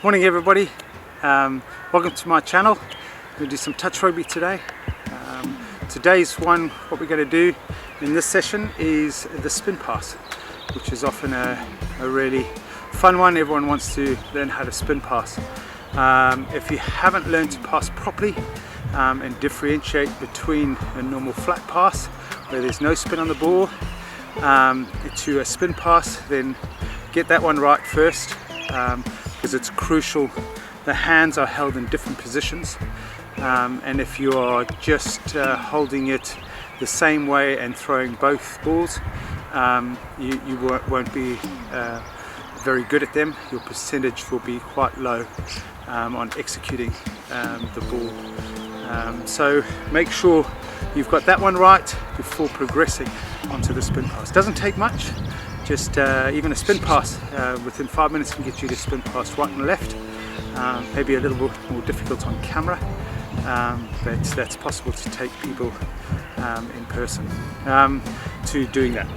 Morning everybody, welcome to my channel. We're going to do some touch rugby today. Today's one, what we're going to do in this session is the spin pass, which is often a really fun one. Everyone wants to learn how to spin pass. If you haven't learned to pass properly and differentiate between a normal flat pass where there's no spin on the ball to a spin pass, then get that one right first, because it's crucial. The hands are held in different positions, and if you are just holding it the same way and throwing both balls, you won't be very good at them. Your percentage will be quite low on executing the ball. So make sure you've got that one right before progressing onto the spin pass. Doesn't take much. Just even a spin pass within 5 minutes can get you to spin pass right and left. Maybe a little bit more difficult on camera, but that's possible to take people in person to doing that.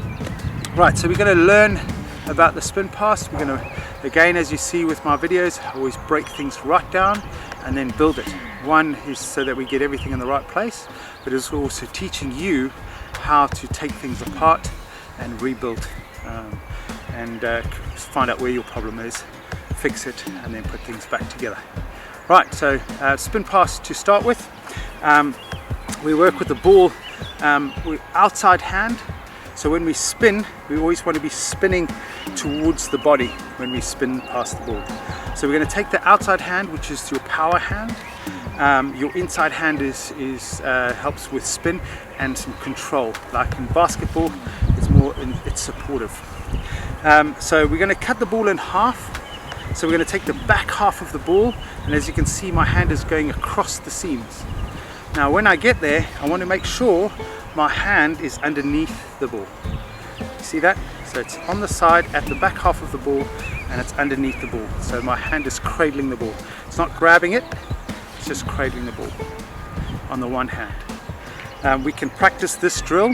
Right, so we're going to learn about the spin pass. We're going to, again, as you see with my videos, I always break things right down and then build it. One is so that we get everything in the right place, but it's also teaching you how to take things apart and rebuild, and find out where your problem is, fix it, and then put things back together. Right, so spin pass to start with. We work with the ball with outside hand. So when we spin, we always want to be spinning towards the body when we spin past the ball. So we're going to take the outside hand, which is your power hand. Your inside hand helps with spin and some control. Like in basketball, it's supportive. So we're going to cut the ball in half. So we're going to take the back half of the ball, and as you can see, my hand is going across the seams. Now when I get there, I want to make sure my hand is underneath the ball. You see that? So it's on the side at the back half of the ball, and it's underneath the ball. So my hand is cradling the ball. It's not grabbing it, it's just cradling the ball on the one hand. We can practice this drill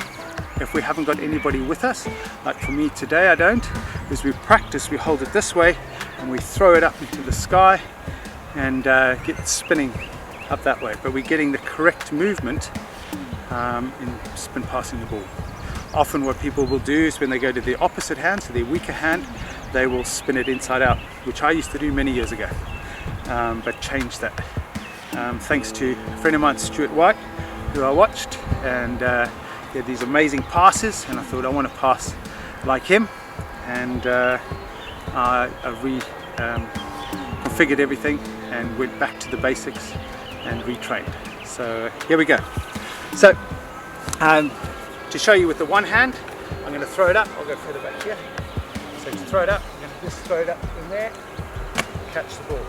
if we haven't got anybody with us. Like for me today, I don't. As we practice, we hold it this way and we throw it up into the sky and get it spinning up that way. But we're getting the correct movement in spin passing the ball. Often what people will do is when they go to the opposite hand, so their weaker hand, they will spin it inside out, which I used to do many years ago, but changed that. Thanks to a friend of mine, Stuart White, who I watched, and he had these amazing passes, and I thought I want to pass like him, and I reconfigured everything and went back to the basics and retrained. So here we go. So to show you with the one hand, I'm going to throw it up. I'll go further back here. So to throw it up, I'm going to just throw it up in there, catch the ball.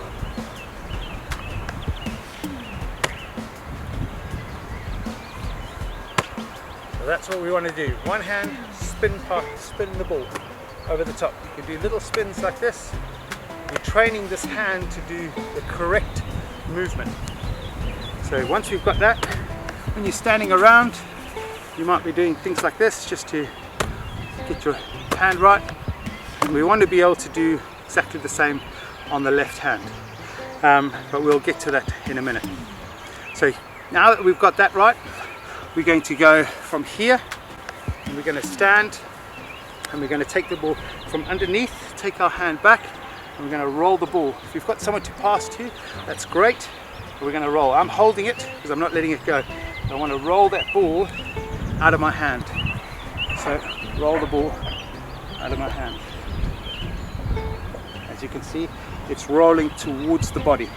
So that's what we want to do. One hand, spin the ball over the top. You can do little spins like this. You're training this hand to do the correct movement. So once we've got that, when you're standing around, you might be doing things like this just to get your hand right. And we want to be able to do exactly the same on the left hand, but we'll get to that in a minute. So now that we've got that right, we're going to go from here, and we're going to stand, and we're going to take the ball from underneath, take our hand back, and we're going to roll the ball. If you've got someone to pass to, that's great. We're going to roll. I'm holding it because I'm not letting it go. I want to roll that ball out of my hand. So roll the ball out of my hand. As you can see, it's rolling towards the body.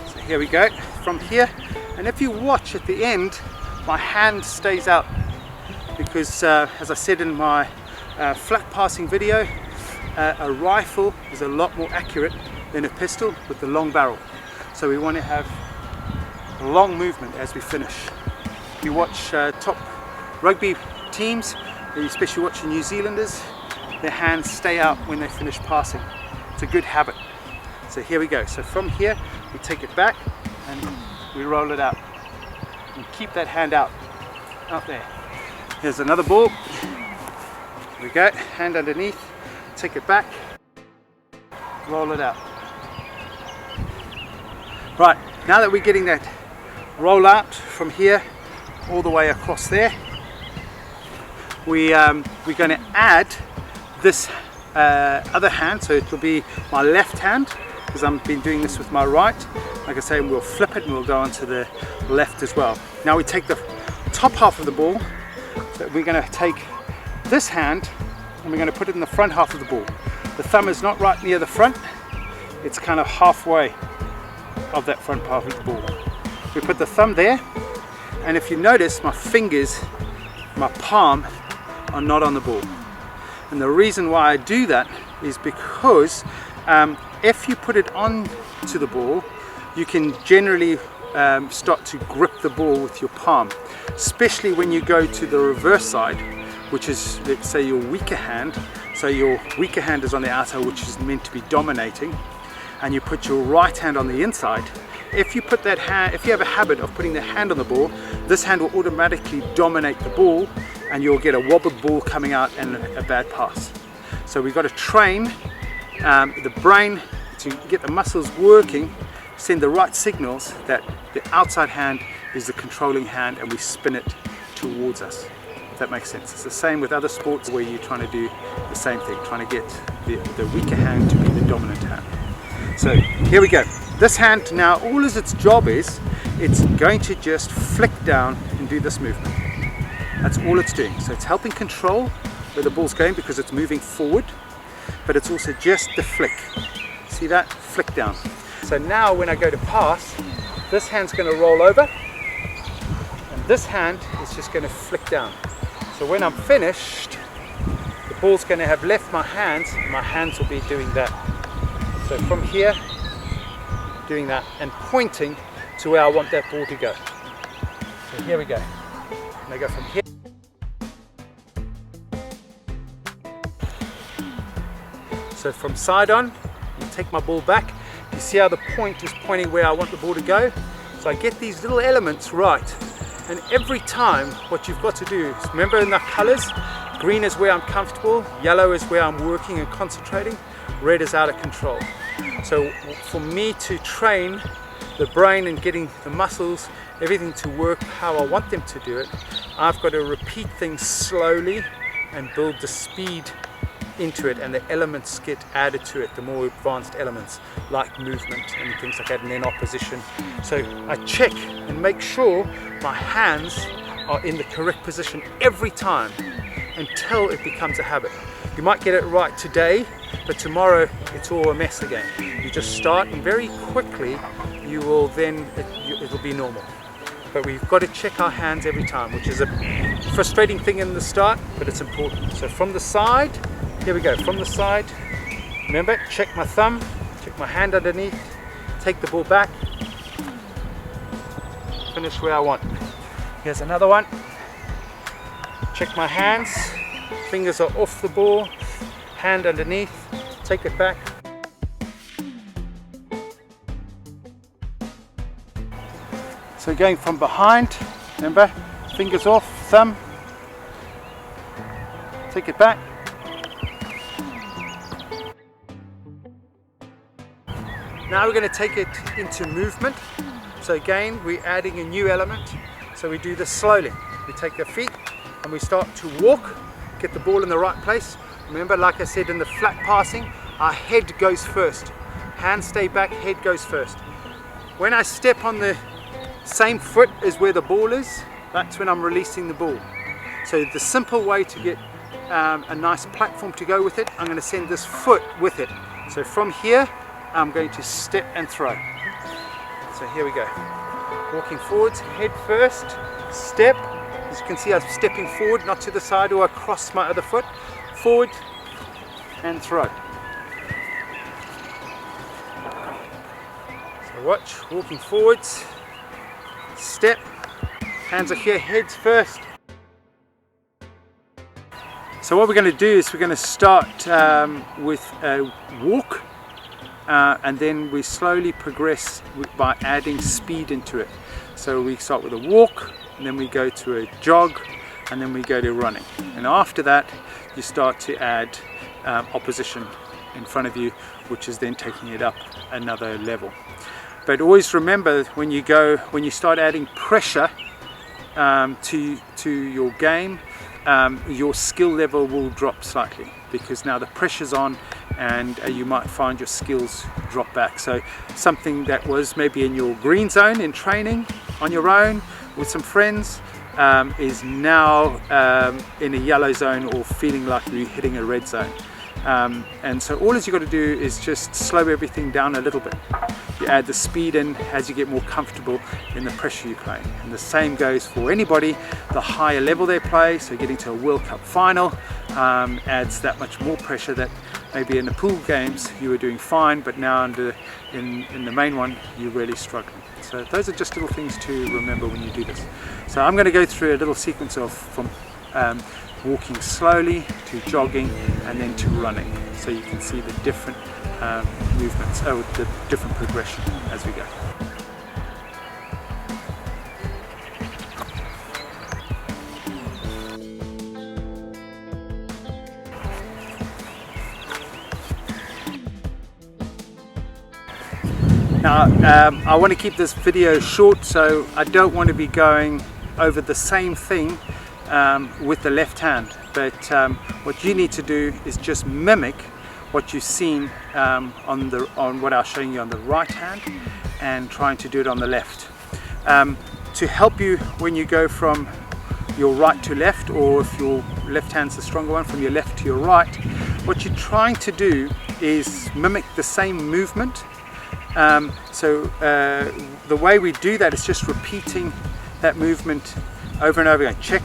So here we go, from here. And if you watch at the end, my hand stays out because as I said in my flat passing video, a rifle is a lot more accurate than a pistol with the long barrel. So we want to have a long movement as we finish. If you watch top rugby teams, especially watching New Zealanders, their hands stay out when they finish passing. It's a good habit. So here we go. So from here, we take it back and we roll it out. And keep that hand out there. Here's another ball. Here we go, hand underneath, take it back, roll it out. Right, now that we're getting that roll out from here all the way across there, we're going to add this other hand, so it will be my left hand, because I've been doing this with my right. Like I say, we'll flip it and we'll go onto the left as well. Now we take the top half of the ball, so we're going to take this hand and we're going to put it in the front half of the ball. The thumb is not right near the front, it's kind of halfway of that front part of the ball. We put the thumb there, and if you notice, my fingers, my palm are not on the ball. And the reason why I do that is because if you put it on to the ball, you can generally start to grip the ball with your palm, especially when you go to the reverse side, which is, let's say, your weaker hand. So your weaker hand is on the outside, which is meant to be dominating, and you put your right hand on the inside. If you put that hand, if you have a habit of putting the hand on the ball, this hand will automatically dominate the ball, and you'll get a wobbled ball coming out and a bad pass. So we've got to train the brain to get the muscles working, send the right signals that the outside hand is the controlling hand, and we spin it towards us. If that makes sense. It's the same with other sports where you're trying to do the same thing, trying to get the weaker hand to be the dominant hand. So here we go. This hand now, all as its job is, it's going to just flick down and do this movement. That's all it's doing. So it's helping control where the ball's going because it's moving forward, but it's also just the flick. See that? Flick down. So now when I go to pass, this hand's going to roll over, and this hand is just going to flick down. So when I'm finished, the ball's going to have left my hands, and my hands will be doing that. So from here, doing that and pointing to where I want that ball to go. So here we go. And I go from here. So from side on, I take my ball back. You see how the point is pointing where I want the ball to go? So I get these little elements right. And every time, what you've got to do is, remember in the colors, green is where I'm comfortable, yellow is where I'm working and concentrating, red is out of control. So for me to train the brain and getting the muscles, everything to work how I want them to do it, I've got to repeat things slowly and build the speed into it, and the elements get added to it, the more advanced elements like movement and things like that, and then opposition. So I check and make sure my hands are in the correct position every time until it becomes a habit. You might get it right today, but tomorrow it's all a mess again. You just start, and very quickly you will then, it'll be normal. But we've got to check our hands every time, which is a frustrating thing in the start, but it's important. So from the side, here we go, from the side, remember, check my thumb, check my hand underneath, take the ball back, finish where I want. Here's another one. Check my hands, fingers are off the ball, hand underneath, take it back. So going from behind, remember, fingers off, thumb, take it back. Now we're going to take it into movement. So again, we're adding a new element. So we do this slowly. We take the feet and we start to walk, get the ball in the right place. Remember, like I said in the flat passing, our head goes first. Hands stay back, head goes first. When I step on the same foot as where the ball is, that's when I'm releasing the ball. So the simple way to get a nice platform to go with it, I'm going to send this foot with it. So from here, I'm going to step and throw. So here we go. Walking forwards, head first, step. As you can see, I'm stepping forward, not to the side or across my other foot. Forward and throw. So watch, walking forwards, step, hands are here, heads first. So what we're going to do is we're going to start with a walk. And then we slowly progress by adding speed into it. So we start with a walk, and then we go to a jog, and then we go to running. And after that, you start to add opposition in front of you, which is then taking it up another level. But always remember, when you start adding pressure to your game, your skill level will drop slightly, because now the pressure's on, and you might find your skills drop back. So something that was maybe in your green zone in training on your own with some friends is now in a yellow zone, or feeling like you're hitting a red zone. And so all you've got to do is just slow everything down a little bit. You add the speed in as you get more comfortable in the pressure you play. And the same goes for anybody. The higher level they play, so getting to a World Cup final adds that much more pressure, that maybe in the pool games you were doing fine, but now in the main one you're really struggling. So those are just little things to remember when you do this. So I'm going to go through a little sequence of from walking slowly to jogging and then to running, so you can see the different movements, the different progression as we go. Now I want to keep this video short, so I don't want to be going over the same thing with the left hand, but what you need to do is just mimic what you've seen on what I was showing you on the right hand, and trying to do it on the left. To help you when you go from your right to left, or if your left hand's the stronger one, from your left to your right, what you're trying to do is mimic the same movement. So the way we do that is just repeating that movement over and over again.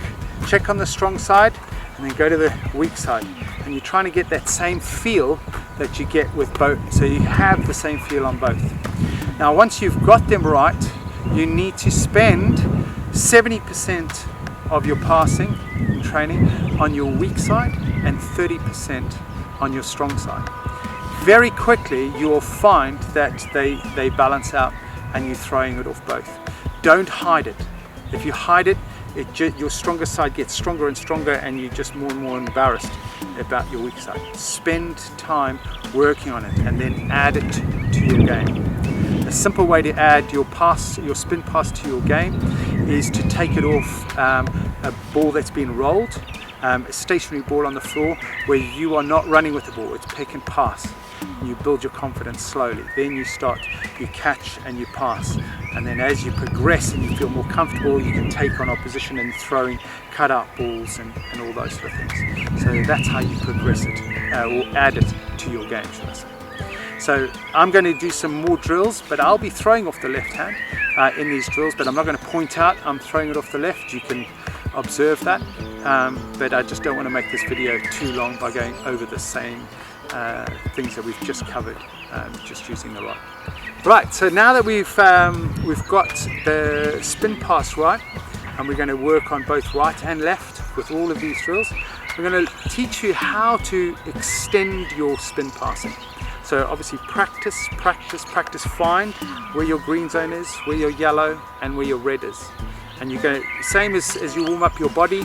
Check on the strong side, and then go to the weak side, and you're trying to get that same feel that you get with both, so you have the same feel on both. Now once you've got them right, you need to spend 70% of your passing and training on your weak side and 30% on your strong side. Very quickly you will find that they balance out, and you're throwing it off both. Don't hide it. If you hide it, your stronger side gets stronger and stronger, and you're just more and more embarrassed about your weak side. Spend time working on it, and then add it to your game. A simple way to add your spin pass to your game is to take it off a ball that's been rolled, a stationary ball on the floor, where you are not running with the ball, it's pick and pass. You build your confidence slowly. Then you catch and you pass. And then as you progress and you feel more comfortable, you can take on opposition and throwing cut-out balls and all those sort of things. So that's how you progress it, or add it to your game, should I say. So I'm going to do some more drills, but I'll be throwing off the left hand in these drills, but I'm not going to point out I'm throwing it off the left. You can observe that, but I just don't want to make this video too long by going over the same things that we've just covered, just using the right. Right, so now that we've got the spin pass right, and we're going to work on both right and left with all of these drills, we're going to teach you how to extend your spin passing. So obviously practice, find where your green zone is, where your yellow and where your red is. And you're going to, same as you warm up your body,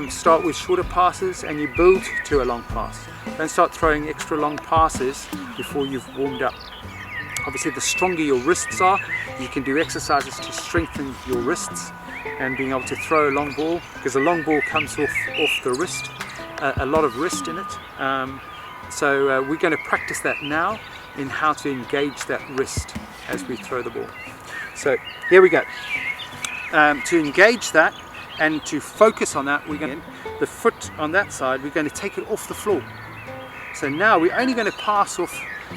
start with shorter passes and you build to a long pass. Don't start throwing extra long passes before you've warmed up. Obviously the stronger your wrists are, you can do exercises to strengthen your wrists and being able to throw a long ball, because a long ball comes off the wrist, a lot of wrist in it. So we're going to practice that now in how to engage that wrist as we throw the ball. So here we go. To engage that and to focus on that, we're going to, the foot on that side, we're going to take it off the floor. So now we're only going to pass off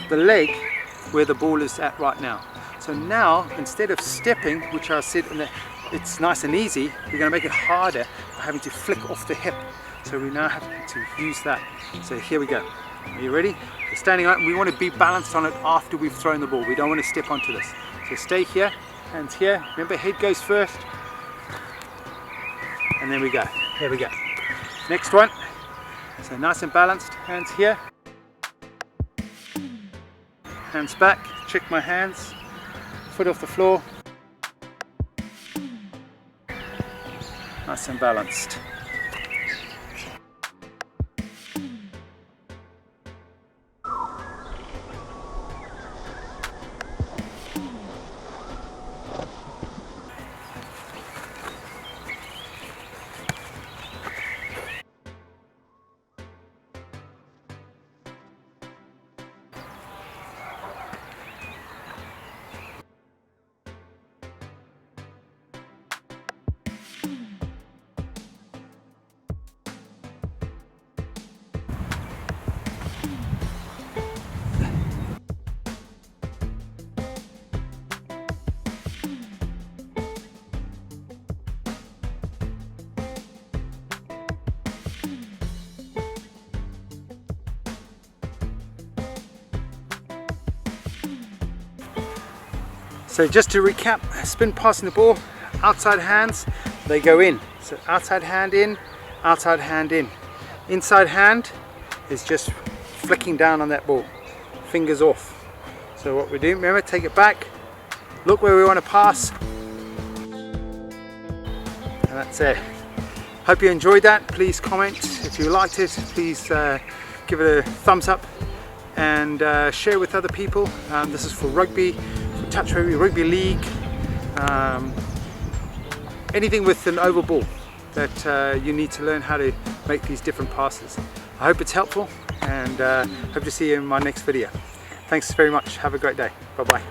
the leg where the ball is at right now. So now, instead of stepping, which I said it's nice and easy, we're going to make it harder by having to flick off the hip. So we now have to use that. So here we go. Are you ready? We're standing up, and we want to be balanced on it after we've thrown the ball. We don't want to step onto this. So stay here, hands here. Remember, head goes first. And then we go. Here we go. Next one. So nice and balanced. Hands here. Hands back. Check my hands. Foot off the floor. Nice and balanced. So just to recap, spin passing the ball, outside hands, they go in. So outside hand in, outside hand in. Inside hand is just flicking down on that ball, fingers off. So what we do, remember, take it back, look where we want to pass, and that's it. Hope you enjoyed that. Please comment if you liked it. Please give it a thumbs up and share with other people. This is for rugby, for touch rugby, rugby league, anything with an oval ball that you need to learn how to make these different passes. I hope it's helpful, and hope to see you in my next video. Thanks very much. Have a great day. Bye bye.